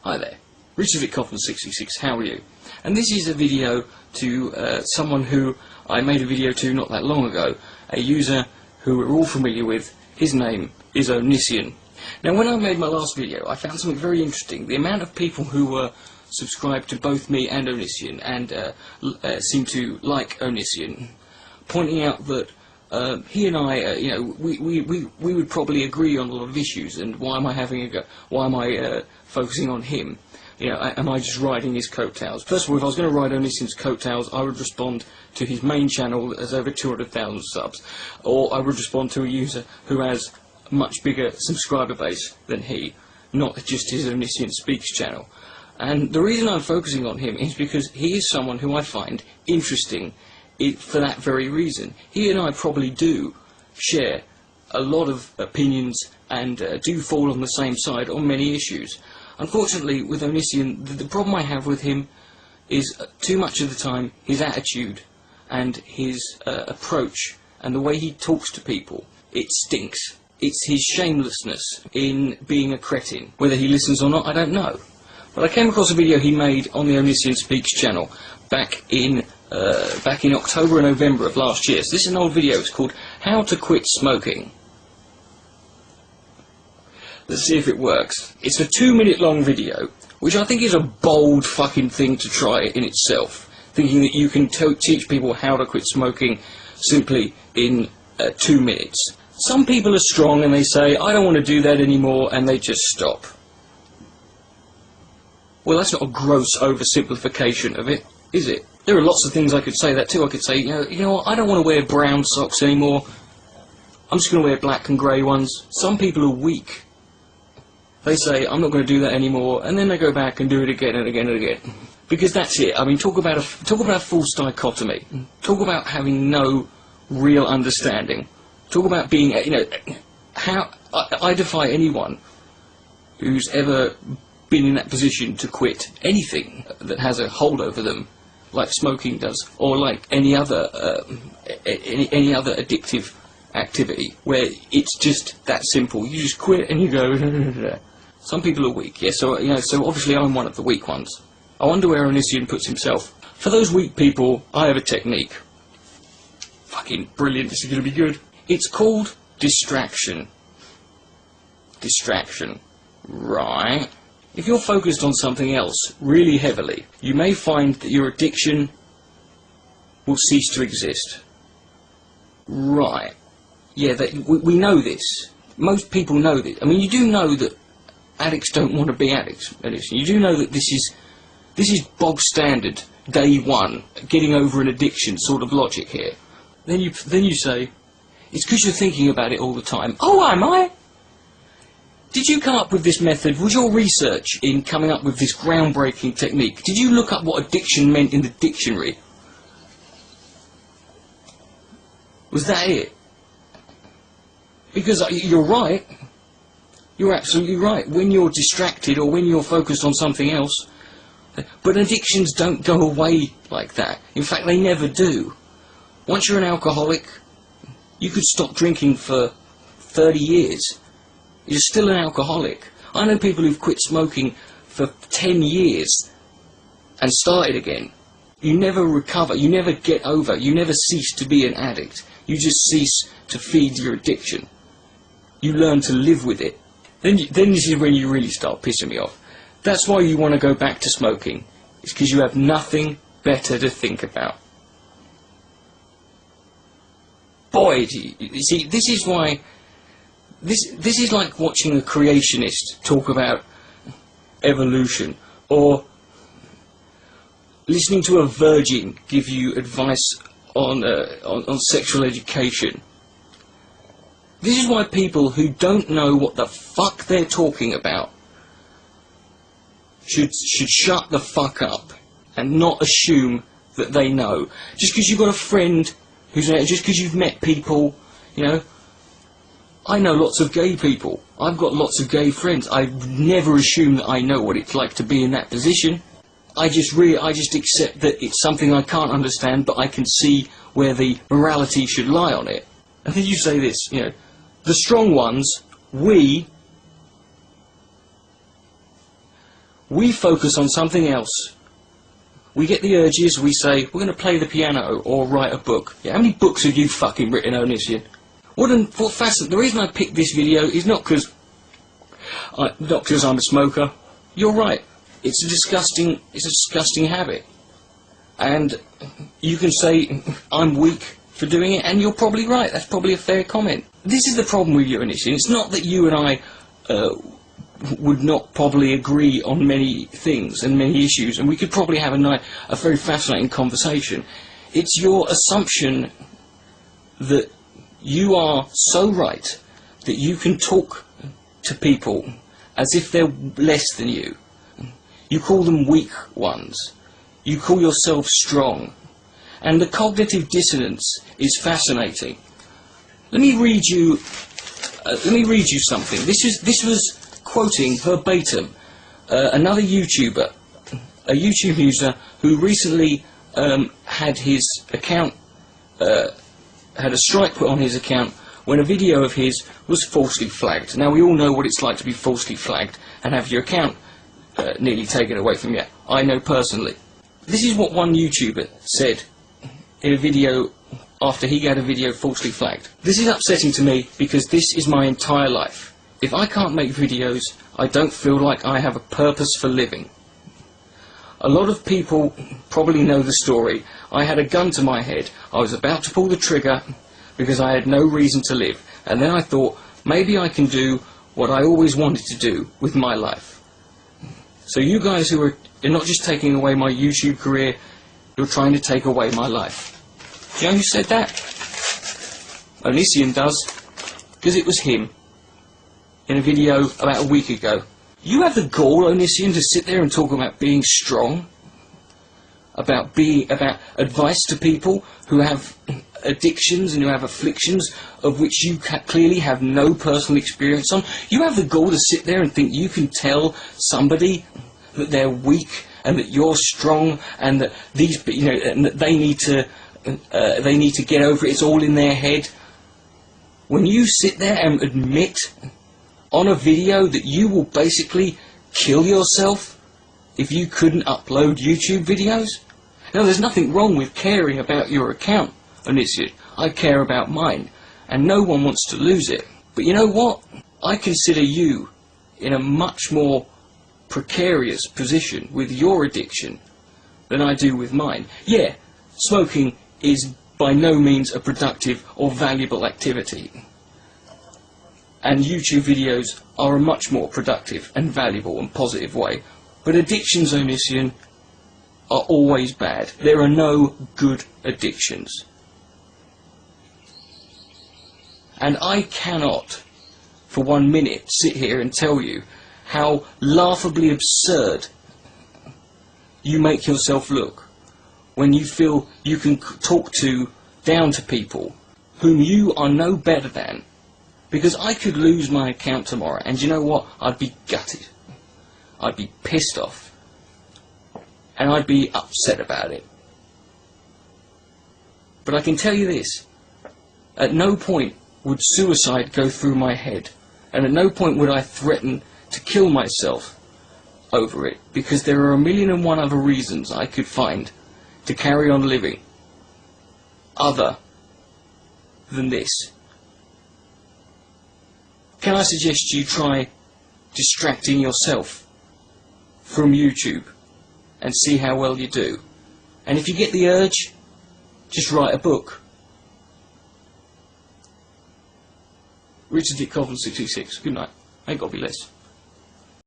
Hi there, Richard Coffin 66, how are you? And this is a video to someone who I made a video to not that long ago, a user who we're all familiar with. His name is Onision. Now when I made my last video I found something very interesting. The amount of people who were subscribed to both me and Onision and seem to like Onision, pointing out that he and I, you know, we would probably agree on a lot of issues. And why am I having a go? Why am I focusing on him? You know, am I just riding his coattails? First of all, if I was going to ride Onision's coattails, I would respond to his main channel that has over 200,000 subs, or I would respond to a user who has a much bigger subscriber base than he, not just his Onision Speaks channel. And the reason I'm focusing on him is because he is someone who I find interesting for that very reason. He and I probably do share a lot of opinions and do fall on the same side on many issues. Unfortunately, with Onision, the problem I have with him is too much of the time his attitude and his approach and the way he talks to people. It stinks. It's his shamelessness in being a cretin. Whether he listens or not, I don't know. But I came across a video he made on the Onision Speaks channel back in October and November of last year. So this is an old video. It's called How to Quit Smoking. Let's see if it works. It's a 2-minute long video, which I think is a bold fucking thing to try in itself. Thinking that you can teach people how to quit smoking simply in 2 minutes. Some people are strong and they say, I don't want to do that anymore, and they just stop. Well, that's not a gross oversimplification of it, is it? There are lots of things I could say that too. I could say, you know what, I don't want to wear brown socks anymore. I'm just going to wear black and grey ones. Some people are weak. They say, I'm not going to do that anymore, and then they go back and do it again and again and again. Because that's it. I mean, talk about a false dichotomy. Talk about having no real understanding. Talk about being, you know, I defy anyone who's ever been in that position to quit anything that has a hold over them, like smoking does, or like any other addictive activity, where it's just that simple. You just quit and you go. Some people are weak, yes. So so obviously I'm one of the weak ones. I wonder where Onision puts himself. For those weak people, I have a technique. Fucking brilliant. This is going to be good. It's called distraction. Distraction, right? If you're focused on something else really heavily, you may find that your addiction will cease to exist. Right. Yeah, we know this. Most people know this. I mean, you do know that addicts don't want to be addicts. You do know that this is bog standard, day one, getting over an addiction sort of logic here. Then you say, it's because you're thinking about it all the time. Oh, am I? Did you come up with this method? Was your research in coming up with this groundbreaking technique? Did you look up what addiction meant in the dictionary? Was that it? Because you're right. You're absolutely right. When you're distracted or when you're focused on something else. But addictions don't go away like that. In fact, they never do. Once you're an alcoholic, you could stop drinking for 30 years. You're still an alcoholic. I know people who've quit smoking for 10 years and started again. You never recover, you never get over, you never cease to be an addict. You just cease to feed your addiction. You learn to live with it. Then this is when you really start pissing me off. That's why you want to go back to smoking. It's because you have nothing better to think about. Boy, you see, this is why... This is like watching a creationist talk about evolution, or listening to a virgin give you advice on sexual education. This is why people who don't know what the fuck they're talking about should shut the fuck up and not assume that they know. Just because you've got a friend who's, just because you've met people, you know. I know lots of gay people. I've got lots of gay friends. I never assume that I know what it's like to be in that position. I just accept that it's something I can't understand, but I can see where the morality should lie on it. And then you say this, you know, the strong ones, we We focus on something else. We get the urges, we say, we're going to play the piano or write a book. Yeah, how many books have you fucking written, Onision? What fascinating, the reason I picked this video is not because I'm a smoker. You're right. It's a disgusting habit. And you can say, I'm weak for doing it, and you're probably right. That's probably a fair comment. This is the problem with you, Onision. It's not that you and I would not probably agree on many things and many issues, and we could probably have a very fascinating conversation. It's your assumption that you are so right that you can talk to people as if they're less than you. You call them weak ones. You call yourself strong. And the cognitive dissonance is fascinating. Let me read you something. This was quoting verbatim another YouTuber, a YouTube user who recently had his account, had a strike put on his account when a video of his was falsely flagged. Now, we all know what it's like to be falsely flagged and have your account nearly taken away from you. I know personally. This is what one YouTuber said in a video after he had a video falsely flagged. This is upsetting to me because this is my entire life. If I can't make videos, I don't feel like I have a purpose for living. A lot of people probably know the story. I had a gun to my head. I was about to pull the trigger because I had no reason to live. And then I thought, maybe I can do what I always wanted to do with my life. So you guys who are not just taking away my YouTube career, you're trying to take away my life. Do you know who said that? Onision does, because it was him in a video about a week ago. You have the gall, Onision, to sit there and talk about being strong, about advice to people who have addictions and who have afflictions of which you clearly have no personal experience on. You have the gall to sit there and think you can tell somebody that they're weak and that you're strong and that these, and that they need to get over it. It's all in their head. When you sit there and admit on a video that you will basically kill yourself if you couldn't upload YouTube videos. Now, there's nothing wrong with caring about your account, Onision. I care about mine, and no one wants to lose it. But you know what? I consider you in a much more precarious position with your addiction than I do with mine. Yeah, smoking is by no means a productive or valuable activity. And YouTube videos are a much more productive and valuable and positive way. But addictions, Onision, are always bad. There are no good addictions. And I cannot, for 1 minute, sit here and tell you how laughably absurd you make yourself look when you feel you can talk down to people whom you are no better than. Because I could lose my account tomorrow, and you know what? I'd be gutted. I'd be pissed off. And I'd be upset about it. But I can tell you this. At no point would suicide go through my head. And at no point would I threaten to kill myself over it. Because there are 1,000,001 other reasons I could find to carry on living other than this. Can I suggest you try distracting yourself from YouTube and see how well you do? And if you get the urge, just write a book. Richard Dick Coughlin 66. Good night. Ain't got to be less.